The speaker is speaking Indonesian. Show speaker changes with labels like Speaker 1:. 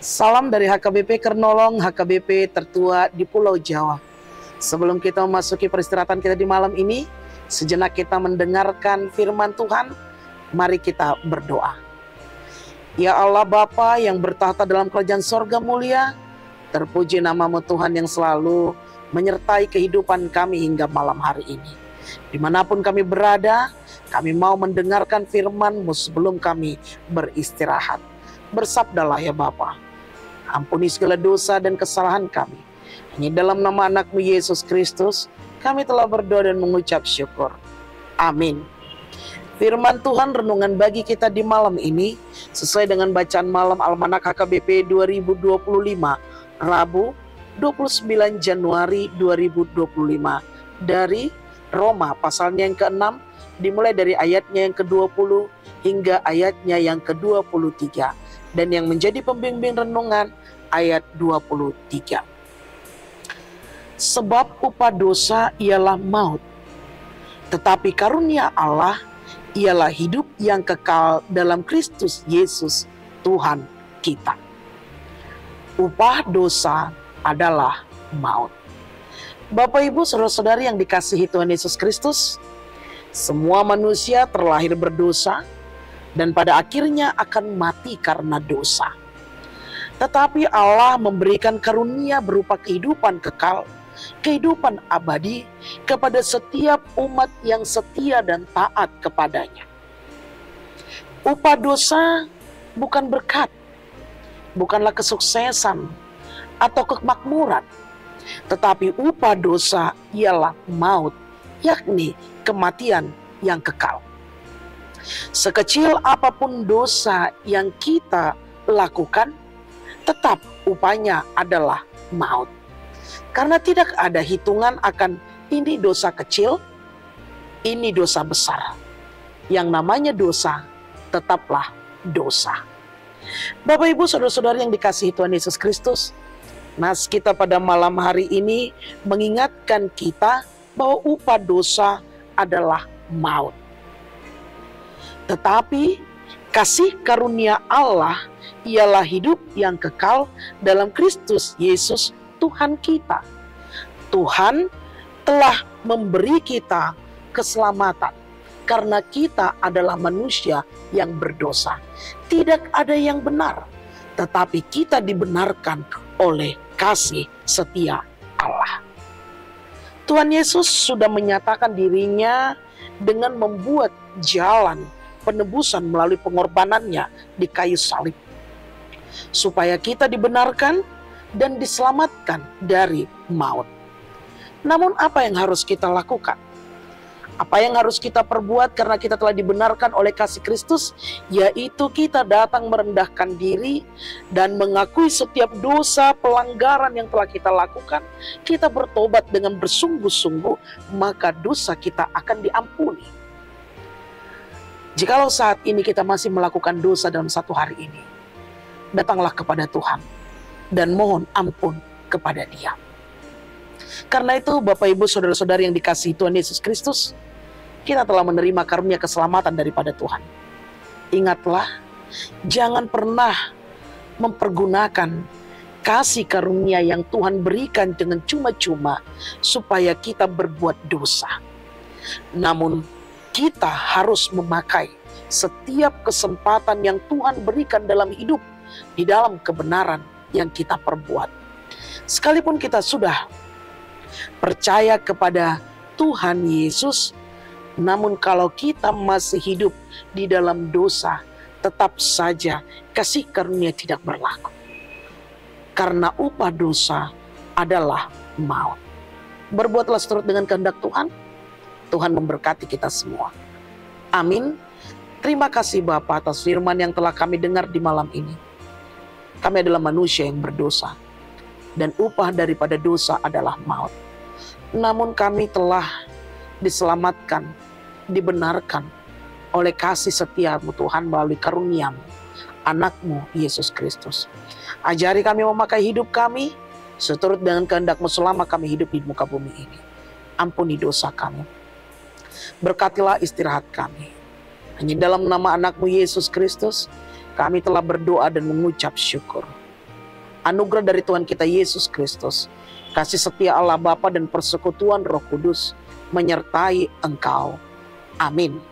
Speaker 1: Salam dari HKBP Kernolong, HKBP tertua di Pulau Jawa. Sebelum kita memasuki peristirahatan kita di malam ini, sejenak kita mendengarkan firman Tuhan. Mari kita berdoa. Ya Allah Bapa yang bertahta dalam kerajaan sorga mulia, terpuji namamu Tuhan yang selalu menyertai kehidupan kami hingga malam hari ini. Dimanapun kami berada, kami mau mendengarkan firman-Mu sebelum kami beristirahat. Bersabdalah ya Bapa, ampuni segala dosa dan kesalahan kami. Hanya dalam nama anak-Mu Yesus Kristus, kami telah berdoa dan mengucap syukur. Amin. Firman Tuhan renungan bagi kita di malam ini, sesuai dengan bacaan malam Almanak HKBP 2025, Rabu 29 Januari 2025, dari Roma pasalnya yang ke-6, dimulai dari ayatnya yang ke-20 hingga ayatnya yang ke-23. Dan yang menjadi pembimbing renungan ayat 23. Sebab upah dosa ialah maut, tetapi karunia Allah ialah hidup yang kekal dalam Kristus Yesus Tuhan kita. Upah dosa adalah maut. Bapak Ibu saudara-saudari yang dikasihi Tuhan Yesus Kristus, semua manusia terlahir berdosa dan pada akhirnya akan mati karena dosa. Tetapi Allah memberikan karunia berupa kehidupan kekal, kehidupan abadi kepada setiap umat yang setia dan taat kepadanya. Upah dosa bukan berkat, bukanlah kesuksesan atau kemakmuran, tetapi upah dosa ialah maut, yakni kematian yang kekal. Sekecil apapun dosa yang kita lakukan, tetap upahnya adalah maut. Karena tidak ada hitungan akan ini dosa kecil, ini dosa besar. Yang namanya dosa tetaplah dosa. Bapak Ibu saudara-saudari yang dikasihi Tuhan Yesus Kristus, nas kita pada malam hari ini mengingatkan kita bahwa upah dosa adalah maut. Tetapi kasih karunia Allah ialah hidup yang kekal dalam Kristus Yesus Tuhan kita. Tuhan telah memberi kita keselamatan karena kita adalah manusia yang berdosa. Tidak ada yang benar, tetapi kita dibenarkan oleh kasih setia Allah. Tuhan Yesus sudah menyatakan dirinya dengan membuat jalan penebusan melalui pengorbanannya di kayu salib, supaya kita dibenarkan dan diselamatkan dari maut. Namun apa yang harus kita lakukan? Apa yang harus kita perbuat karena kita telah dibenarkan oleh kasih Kristus? Yaitu kita datang merendahkan diri dan mengakui setiap dosa pelanggaran yang telah kita lakukan. Kita bertobat dengan bersungguh-sungguh, maka dosa kita akan diampuni. Jikalau saat ini kita masih melakukan dosa dalam satu hari ini, datanglah kepada Tuhan dan mohon ampun kepada Dia. Karena itu Bapak Ibu saudara-saudari yang dikasihi Tuhan Yesus Kristus, kita telah menerima karunia keselamatan daripada Tuhan. Ingatlah, jangan pernah mempergunakan kasih karunia yang Tuhan berikan dengan cuma-cuma supaya kita berbuat dosa. Namun kita harus memakai setiap kesempatan yang Tuhan berikan dalam hidup di dalam kebenaran yang kita perbuat. Sekalipun kita sudah percaya kepada Tuhan Yesus, namun kalau kita masih hidup di dalam dosa, tetap saja kasih karunia tidak berlaku. Karena upah dosa adalah maut. Berbuatlah seturut dengan kehendak Tuhan. Tuhan memberkati kita semua. Amin. Terima kasih Bapa atas firman yang telah kami dengar di malam ini. Kami adalah manusia yang berdosa, dan upah daripada dosa adalah maut. Namun kami telah diselamatkan, dibenarkan oleh kasih setia-Mu Tuhan melalui karunia-Mu, anak-Mu Yesus Kristus. Ajari kami memakai hidup kami seturut dengan kehendak-Mu selama kami hidup di muka bumi ini. Ampuni dosa kami. Berkatilah istirahat kami. Hanya dalam nama anak-Mu Yesus Kristus, kami telah berdoa dan mengucap syukur. anugerah dari Tuhan kita Yesus Kristus, kasih setia Allah Bapa dan persekutuan Roh Kudus menyertai engkau. Amin.